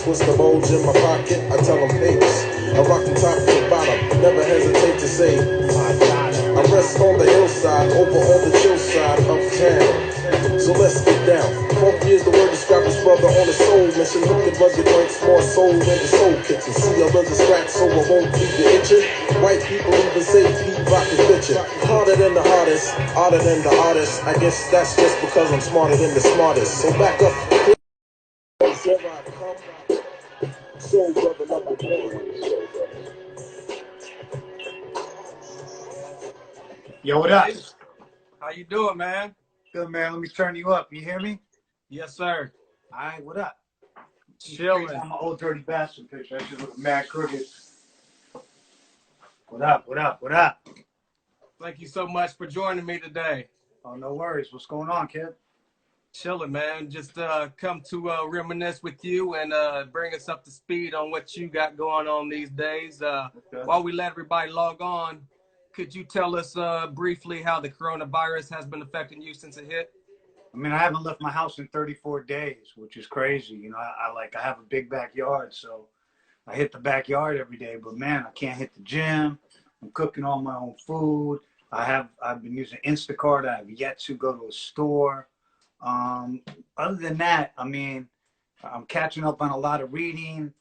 What's the bulge in my pocket? I tell them papers. I rock from top to bottom, never hesitate to say I rest on the hillside, over on the chill side, uptown. So let's get down. Funky is the word to describe this brother on the soul mission. Looking rugged joints, more soul in the soul kitchen. See others are scratch, so I won't leave you itching. White people even say beat rock is bitchin'. Harder than the hardest, harder than the artist. I guess that's just because I'm smarter than the smartest. So back up. Here I come. Soul brother number one. Yo, what up? How you doing, man? Good, man. Let me turn you up. You hear me? Yes, sir. All right, what up? Chilling. I'm an old dirty bastard picture. I should look mad crooked. What up? What up? What up? Thank you so much for joining me today. Oh, no worries. What's going on, kid? Chilling, man. Just come to reminisce with you and bring us up to speed on what you got going on these days. Okay. While we let everybody log on, could you tell us briefly how the coronavirus has been affecting you since it hit? I mean, I haven't left my house in 34 days, which is crazy. You know, I have a big backyard, so I hit the backyard every day. But man, I can't hit the gym. I'm cooking all my own food. I've been using Instacart. I have yet to go to a store. Other than that, I mean, I'm catching up on a lot of reading.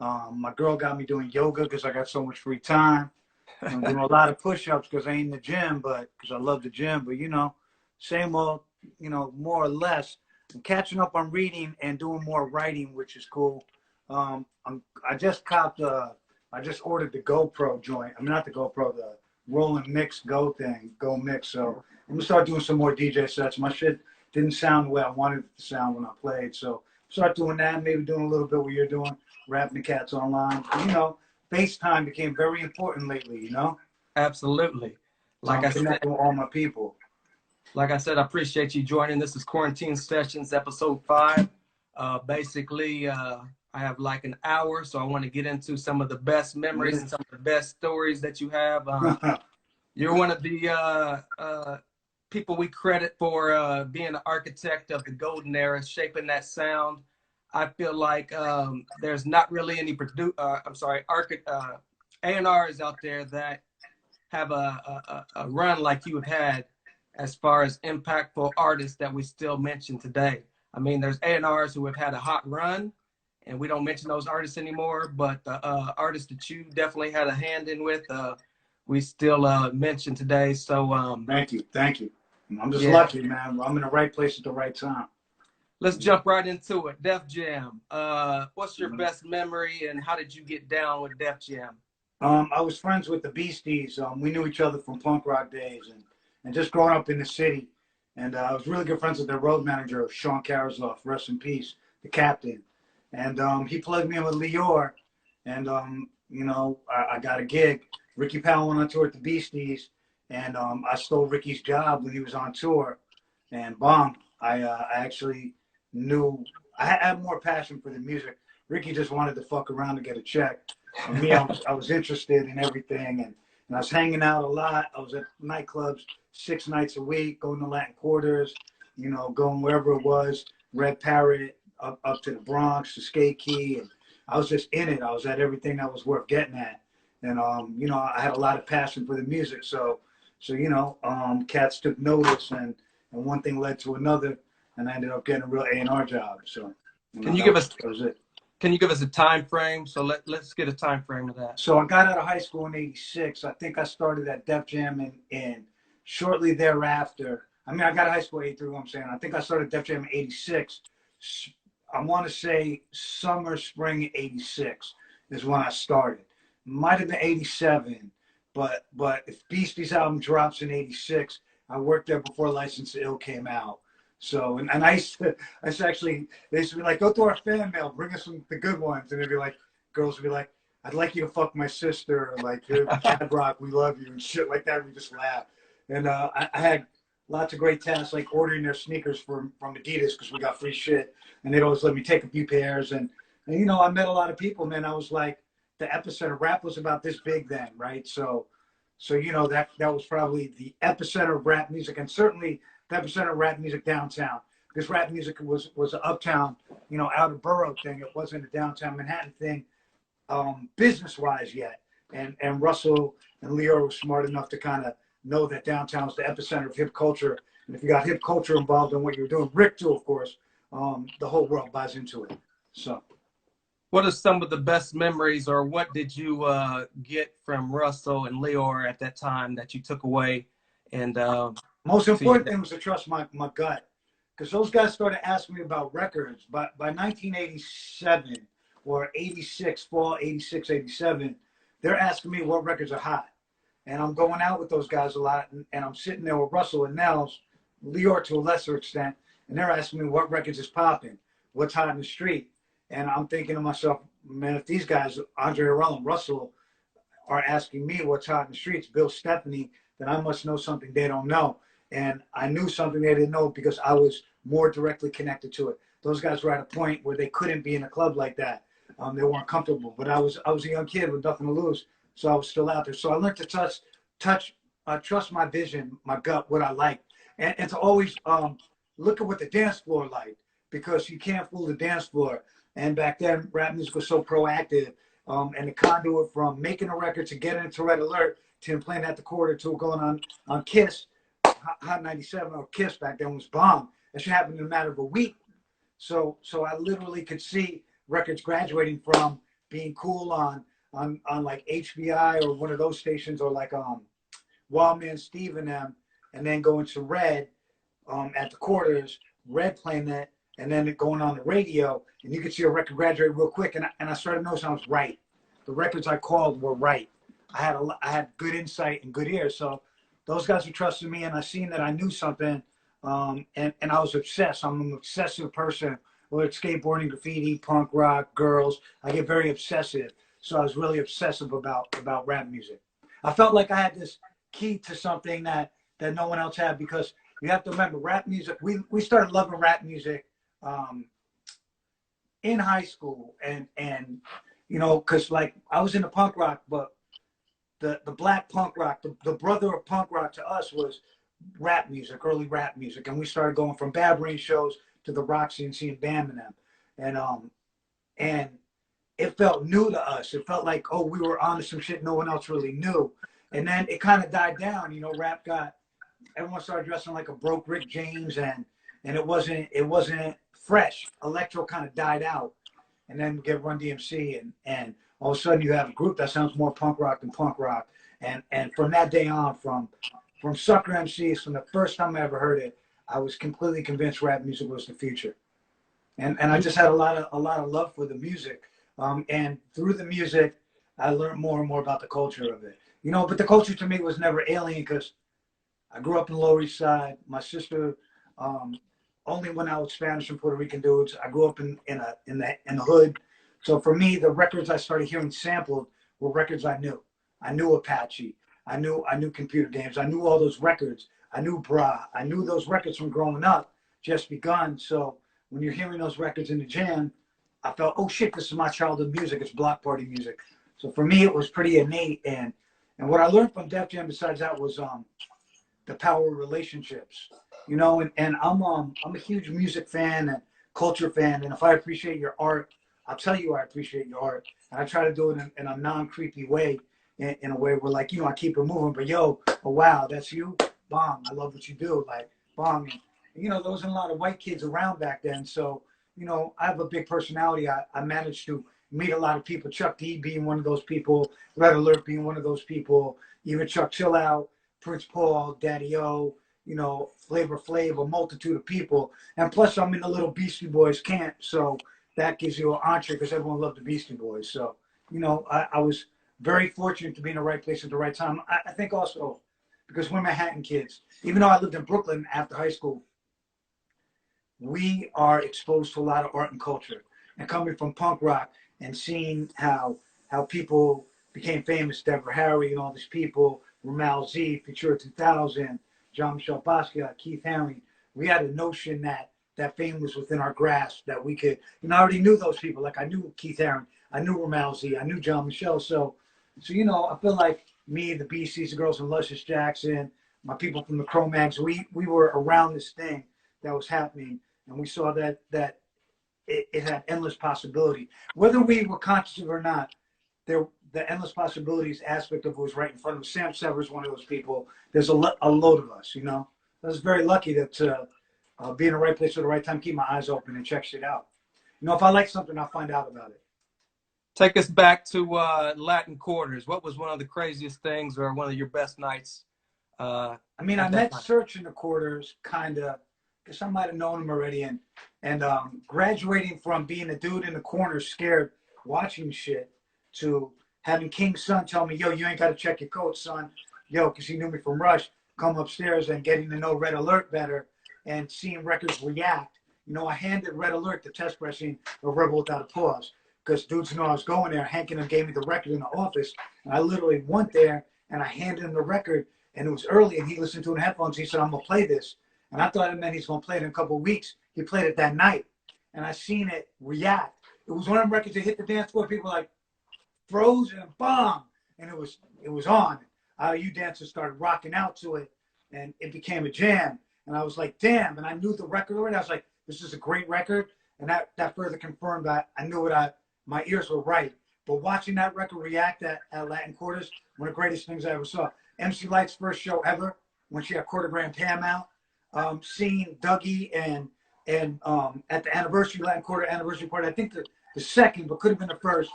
My girl got me doing yoga because I got so much free time. I'm doing a lot of push-ups because I ain't in the gym, but because I love the gym. But, you know, same old, you know, more or less. I'm catching up on reading and doing more writing, which is cool. I just I just ordered the GoPro joint. I mean, not the GoPro, the Rolling Mix Go thing, Go Mix. So I'm going to start doing some more DJ sets. My shit didn't sound the way I wanted it to sound when I played. So start doing that, maybe doing a little bit what you're doing, rapping the cats online. You know, FaceTime became very important lately, you know? Absolutely. Like I said, with all my people. Like I said, I appreciate you joining. This is Quarantine Sessions, episode 5. Basically, I have like an hour, so I want to get into some of the best memories and some of the best stories that you have. You're one of the people we credit for being the architect of the golden era, shaping that sound. I feel like there's not really any A&Rs out there that have a run like you have had as far as impactful artists that we still mention today. I mean, there's A&Rs who have had a hot run, and we don't mention those artists anymore, but the artists that you definitely had a hand in with, we still mention today. So Thank you. I'm just lucky, man. I'm in the right place at the right time. Let's jump right into it. Def Jam. What's your best memory, and how did you get down with Def Jam? I was friends with the Beasties. We knew each other from punk rock days and just growing up in the city. And I was really good friends with their road manager, Sean Karasoff, rest in peace, the captain. And he plugged me in with Lior. And, you know, I got a gig. Ricky Powell went on tour with the Beasties. And I stole Ricky's job when he was on tour. And bong, I actually knew I had more passion for the music. Ricky just wanted to fuck around to get a check. For me, I was interested in everything, and I was hanging out a lot. I was at nightclubs 6 nights a week, going to Latin Quarters, you know, going wherever it was, Red Parrot, up to the Bronx, to Skate Key, and I was just in it. I was at everything that was worth getting at, and you know, I had a lot of passion for the music. So you know, cats took notice, and one thing led to another, and I ended up getting a real A&R job. So Can you give us? That was it. Can you give us a time frame? So let's get a time frame of that. So I got out of high school in '86. I think I started at Def Jam in shortly thereafter. I mean, I got out of high school in '83. What I'm saying, I think I started Def Jam in '86. I want to say summer, spring '86 is when I started. Might have been '87, but if Beastie's album drops in '86, I worked there before License to Ill came out. So, and I used to actually, they used to be like, go to our fan mail, bring us the good ones. And they'd be like, girls would be like, I'd like you to fuck my sister. Like, Cad Rock, we love you, and shit like that. We just laugh. And I had lots of great tasks, like ordering their sneakers from Adidas because we got free shit. And they'd always let me take a few pairs. And, you know, I met a lot of people, man. I was like, the epicenter. Rap was about this big then, right? So you know, that was probably the epicenter of rap music. And certainly, the epicenter of rap music downtown. Because rap music was uptown, you know, outer borough thing. It wasn't a downtown Manhattan thing, business-wise yet. And Russell and Leo were smart enough to kind of know that downtown is the epicenter of hip culture. And if you got hip culture involved in what you're doing, Rick too, of course, the whole world buys into it. So. What are some of the best memories, or what did you get from Russell and Leor at that time that you took away? And most important thing was to trust my gut, because those guys started asking me about records. But by 1987 or 86, fall 86, 87, they're asking me what records are hot. And I'm going out with those guys a lot, and I'm sitting there with Russell and Nels, Leor to a lesser extent, and they're asking me what records is popping, what's hot in the street. And I'm thinking to myself, man, if these guys, Andre Harrell and Russell, are asking me what's hot in the streets, Bill Stephanie, then I must know something they don't know. And I knew something they didn't know because I was more directly connected to it. Those guys were at a point where they couldn't be in a club like that. They weren't comfortable. But I was a young kid with nothing to lose, so I was still out there. So I learned to trust my vision, my gut, what I liked, and to always look at what the dance floor liked, because you can't fool the dance floor. And back then, rap music was so proactive, and the conduit from making a record to getting into Red Alert to playing at the quarter to going on Kiss, Hot 97 or Kiss back then was bomb. That should happen in a matter of a week. So I literally could see records graduating from being cool on like HBI or one of those stations, or like Wildman Steve and them, and then going to Red at the quarters, Red playing that, and then it going on the radio, and you could see a record graduate real quick. And I started noticing I was right. The records I called were right. I had good insight and good ears. So those guys were trusting me, and I seen that I knew something, and I was obsessed. I'm an obsessive person, whether it's skateboarding, graffiti, punk rock, girls. I get very obsessive. So I was really obsessive about rap music. I felt like I had this key to something that no one else had, because you have to remember, rap music, we started loving rap music in high school, and you know, because like I was into punk rock, but the black punk rock, the brother of punk rock to us was rap music, early rap music. And we started going from Bad Brain shows to the Roxy and seeing Bam and them. And it felt new to us. It felt like, oh, we were on to some shit no one else really knew. And then it kind of died down. You know, rap got, everyone started dressing like a broke Rick James, and it wasn't fresh. Electro kind of died out. And then we get Run DMC, and all of a sudden you have a group that sounds more punk rock than punk rock. And from that day on, from Sucker MCs, from the first time I ever heard it, I was completely convinced rap music was the future. And I just had a lot of love for the music. And through the music, I learned more and more about the culture of it. You know, but the culture to me was never alien, because I grew up in the Lower East Side. My sister only went out with Spanish and Puerto Rican dudes. I grew up in the hood. So for me, the records I started hearing sampled were records I knew. I knew Apache. I knew Computer Games. I knew all those records. I knew Bra. I knew those records from growing up, Just Begun. So when you're hearing those records in the jam, I felt, oh shit, this is my childhood music. It's block party music. So for me, it was pretty innate. And what I learned from Def Jam besides that was the power of relationships. You know, and I'm a huge music fan and culture fan. And if I appreciate your art, I'll tell you I appreciate your art. And I try to do it in a non-creepy way, in a way where, like, you know, I keep it moving. But yo, oh wow, that's you? Bomb. I love what you do. Like, bomb. And, you know, there wasn't a lot of white kids around back then. So, you know, I have a big personality. I managed to meet a lot of people. Chuck D being one of those people, Red Alert being one of those people, even Chuck Chill Out, Prince Paul, Daddy O, you know, Flavor Flav, a multitude of people. And plus I'm in the little Beastie Boys camp. So that gives you an entree, because everyone loved the Beastie Boys. So, you know, I was very fortunate to be in the right place at the right time. I think also because we're Manhattan kids. Even though I lived in Brooklyn after high school, we are exposed to a lot of art and culture. And coming from punk rock and seeing how people became famous, Deborah Harry and all these people, Ramal Z, Futura 2000, Jean-Michel Basquiat, Keith Haring, we had a notion that fame was within our grasp, that we could, you know, I already knew those people. Like, I knew Keith Haring, I knew Ramal Z, I knew Jean-Michel. So, you know, I feel like me, the BCs, the girls from Luscious Jackson, my people from the Cro-Mags, we were around this thing that was happening, and we saw that it had endless possibility. Whether we were conscious of it or not, the endless possibilities aspect of it was right in front of us. Sam Sever's one of those people. There's a load of us, you know. I was very lucky to be in the right place at the right time, keep my eyes open and check shit out. You know, if I like something, I'll find out about it. Take us back to Latin Quarters. What was one of the craziest things or one of your best nights? I mean, I met Search in the Quarters, kind of. Guess I might have known him already. And graduating from being a dude in the corner, scared, watching shit, to having King's son tell me, yo, you ain't got to check your coat, son. Yo, because he knew me from Rush. Come upstairs and getting to know Red Alert better and seeing records react. You know, I handed Red Alert the test pressing of Rebel Without a Pause because dudes know I was going there. Hank and him gave me the record in the office. And I literally went there and I handed him the record. And it was early and he listened to it in headphones. He said, I'm going to play this. And I thought it meant he's going to play it in a couple of weeks. He played it that night. And I seen it react. It was one of them records that hit the dance floor. People like froze and bomb. And it was on. You dancers started rocking out to it. And it became a jam. And I was like, damn. And I knew the record already. I was like, this is a great record. And that further confirmed that I knew my ears were right. But watching that record react at Latin Quarters, one of the greatest things I ever saw. MC Light's first show ever, when she had Quarter Grand Pam out. Seeing Dougie and at the anniversary, Latin Quarter anniversary party, I think the second, but could have been the first,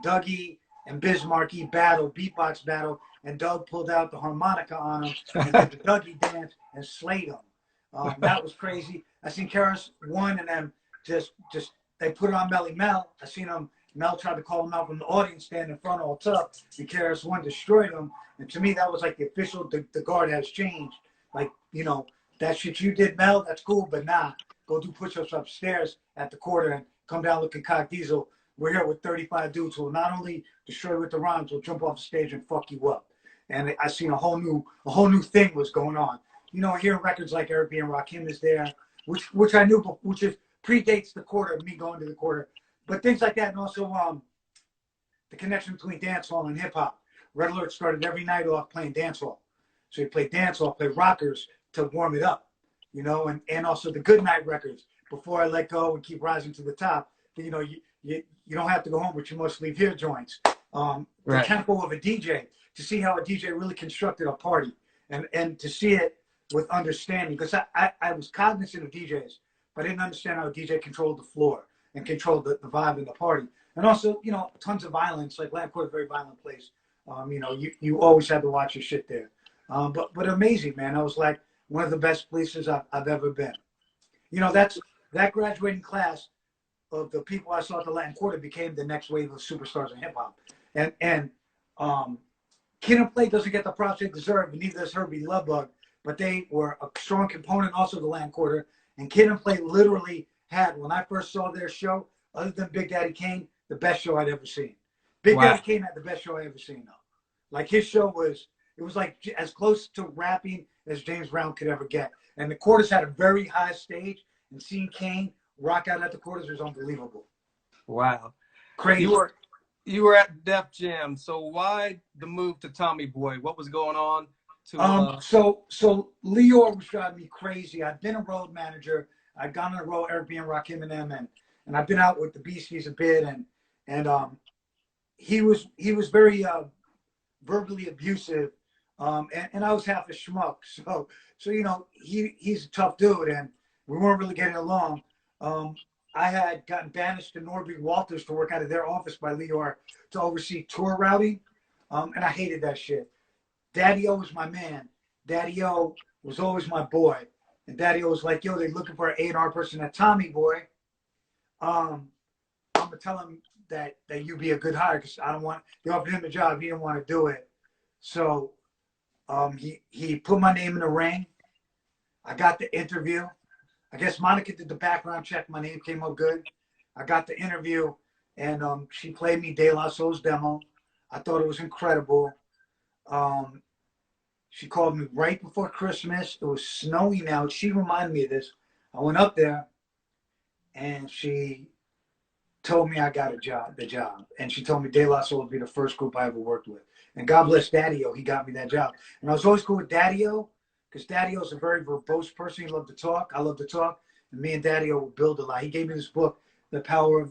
Dougie and Bismarcky battle, beatbox battle, and Doug pulled out the harmonica on him and did the Dougie dance and slayed him. That was crazy. I seen Karis won and then just they put it on Melly Mel. I seen him. Mel tried to call him out from the audience, stand in front all tough, and Karis one destroyed him. And to me, that was like the official. The guard has changed. Like, you know, that shit you did, Mel, that's cool, but nah, go do push-ups upstairs at the Quarter and come down looking cock diesel. We're here with 35 dudes who will not only destroy with the rhymes, will jump off the stage and fuck you up. And I seen a whole new thing was going on. You know, hearing records like Eric B. and Rakim is there, which I knew, which predates the Quarter, me going to the Quarter. But things like that, and also the connection between dancehall and hip hop. Red Alert started every night off playing dancehall. So he played dancehall, played rockers to warm it up, you know, and also the Good Night records. Before I Let Go and Keep Rising to the Top, you know, you don't have to go home, but you must leave here joints. The tempo of a DJ, to see how a DJ really constructed a party, and to see it with understanding, because I was cognizant of DJs, but I didn't understand how a DJ controlled the floor and controlled the vibe in the party. And also, you know, tons of violence, like Latin Quarter, a very violent place. You know, you always had to watch your shit there. But amazing, man. I was like one of the best places I've ever been. You know, that graduating class of the people I saw at the Latin Quarter became the next wave of superstars in hip hop. And Kid and Play doesn't get the props they deserve, and neither does Herbie Lovebug, but they were a strong component also of the Latin Quarter. And Kid and Play literally had, when I first saw their show, other than Big Daddy Kane, the best show I'd ever seen. Big Daddy Kane had the best show I ever seen, though. Like, his show was like as close to rapping as James Brown could ever get. And the Quarters had a very high stage, and seeing Kane rock out at the Quarters was unbelievable. Wow. Crazy. You were at Def Jam, so why the move to Tommy Boy? What was going on? So Leor was driving me crazy. I'd been a road manager. I'd gone on a road, Eric B. and Rakim and them, and I've been out with the Beasties a bit, and he was very verbally abusive, and I was half a schmuck. So you know, he's a tough dude, and we weren't really getting along. I had gotten banished to Norby Walters to work out of their office by Leor to oversee tour routing, and I hated that shit. Daddy-O was my man. Daddy-O was always my boy. And Daddy-O was like, yo, they're looking for an A&R person at Tommy Boy. I'm going to tell him that you be a good hire, because they offered him a job. He didn't want to do it. So he put my name in the ring. I got the interview. I guess Monica did the background check. My name came up good. I got the interview, and she played me De La Soul's demo. I thought it was incredible. She called me right before Christmas. It was snowing out. She reminded me of this. I went up there, and she told me I got the job. And she told me De La Soul would be the first group I ever worked with. And God bless Daddy-O, he got me that job. And I was always cool with Daddy-O, because Daddy-O is a very verbose person. He loved to talk. I love to talk. And me and Daddy-O would build a lot. He gave me this book, the power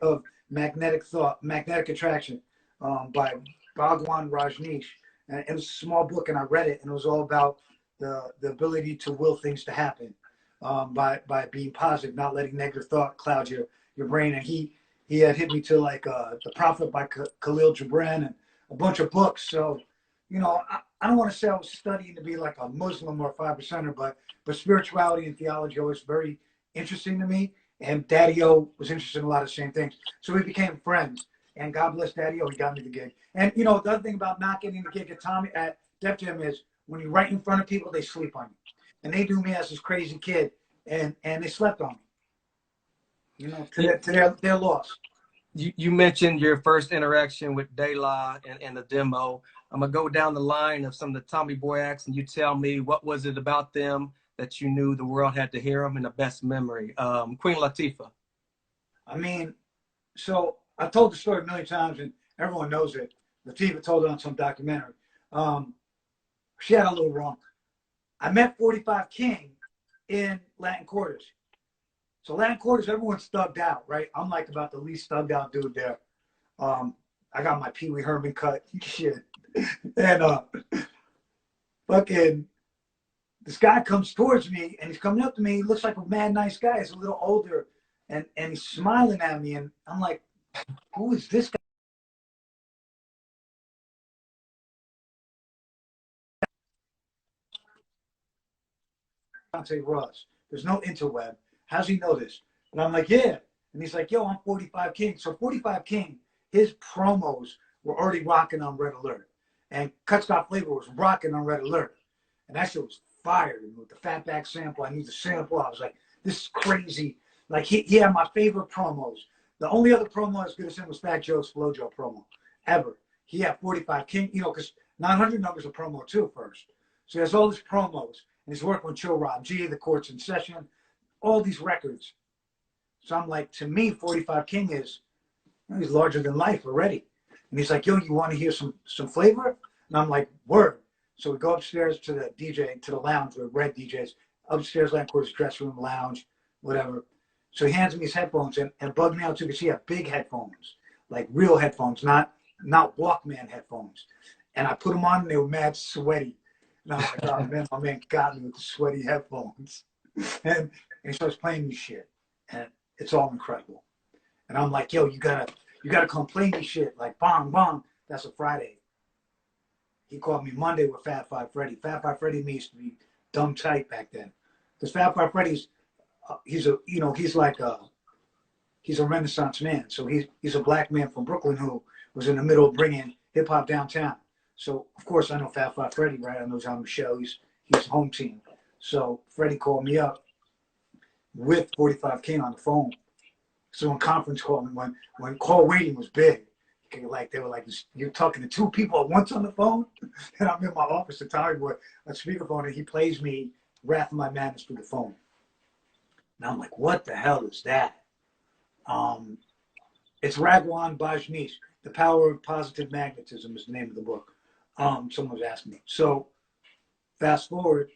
of magnetic thought, magnetic attraction, by Bhagwan Rajneesh. And it was a small book, and I read it, and it was all about the ability to will things to happen, by being positive, not letting negative thought cloud your brain. And he had hit me to like The Prophet by Khalil Gibran and a bunch of books. So, you know, I don't want to say I was studying to be like a Muslim or a 5%er, but spirituality and theology are always very interesting to me. And Daddy-O was interested in a lot of the same things. So we became friends. And God bless Daddy-O, he got me the gig. And, you know, the other thing about not getting the gig at Def Jam is when you're right in front of people, they sleep on you. And they do me as this crazy kid, and they slept on me. You know, to their loss. You mentioned your first interaction with De La and the demo. I'm going to go down the line of some of the Tommy Boy acts, and you tell me what was it about them that you knew the world had to hear them, and the best memory. Queen Latifah. I mean, so I've told the story a million times, and everyone knows it. Latifah told it on some documentary. She had a little wrong. I met 45 King in Latin Quarters. So Latin Quarters, everyone's thugged out, right? I'm like about the least thugged out dude there. I got my Pee Wee Herman cut, shit. And fucking, this guy comes towards me, and he's coming up to me. He looks like a mad nice guy. He's a little older, and he's smiling at me, and I'm like, who is this guy? Dante Ross. There's no interweb. How's he know this? And I'm like, yeah. And he's like, yo, I'm 45 King. So 45 King, his promos were already rocking on Red Alert. And Cut Stop Flavor was rocking on Red Alert. And that shit was fired. And with the Fatback sample, I knew the sample. I was like, this is crazy. Like, he had my favorite promos. The only other promo I was good as him was Fat Joe's FloJo promo, ever. He had 45 King, you know, because 900 numbers a promo too first. So he has all these promos. And he's working with Chill Rob G, The Court's in Session, all these records. So I'm like, to me, 45 King is, you know, he's larger than life already. And he's like, yo, you want to hear some flavor? And I'm like, word. So we go upstairs to the DJ, to the lounge where Red DJs, upstairs, Land Quarters, dressing room, lounge, whatever. So he hands me his headphones, and bugged me out too, because he had big headphones, like real headphones, not Walkman headphones. And I put them on, and they were mad sweaty. And I was like, oh man, my man got me with the sweaty headphones. And he starts playing me shit. And it's all incredible. And I'm like, yo, you gotta come play me shit. Like, bong, bong. That's a Friday. He called me Monday with Fat Five Freddy. Fat Five Freddy used to be dumb tight back then. Because Fat Five Freddy's, he's a Renaissance man. So he's a black man from Brooklyn who was in the middle of bringing hip hop downtown. So, of course, I know Fat Five Freddy, right? I know John Michelle. He's home team. So, Freddie called me up with 45 King on the phone. So, on conference call, when call waiting was big, like they were like, you're talking to two people at once on the phone? And I'm in my office at Tommy Boy on speakerphone, and he plays me Wrath of My Madness through the phone. And I'm like, what the hell is that? It's Ragwan Bajneesh, The Power of Positive Magnetism is the name of the book. Someone was asking me. So fast forward,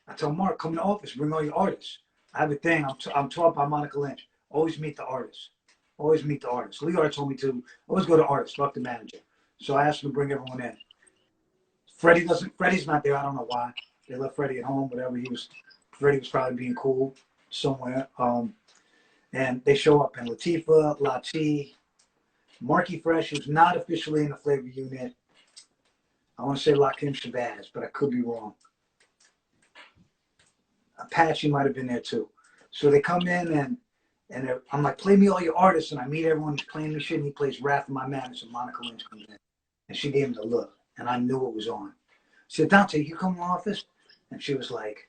I tell Mark, come to the office, bring all your artists. I have a thing. I'm taught by Monica Lynch. Always meet the artists. Always meet the artists. Leora told me to always go to artists, fuck the manager. So I asked him to bring everyone in. Freddie's not there. I don't know why. They left Freddie at home, whatever. Freddie was probably being cool somewhere. And they show up, and Latifah, Lati, Marky Fresh, who's not officially in the flavor unit. I want to say Lakim Shabazz, but I could be wrong. Apache might have been there too. So they come in, and I'm like, play me all your artists, and I meet everyone who's playing me shit, and he plays Wrath of My Madness, and Monica Lynch comes in. And she gave him the look, and I knew it was on. She said, Dante, you come to the office? And she was like,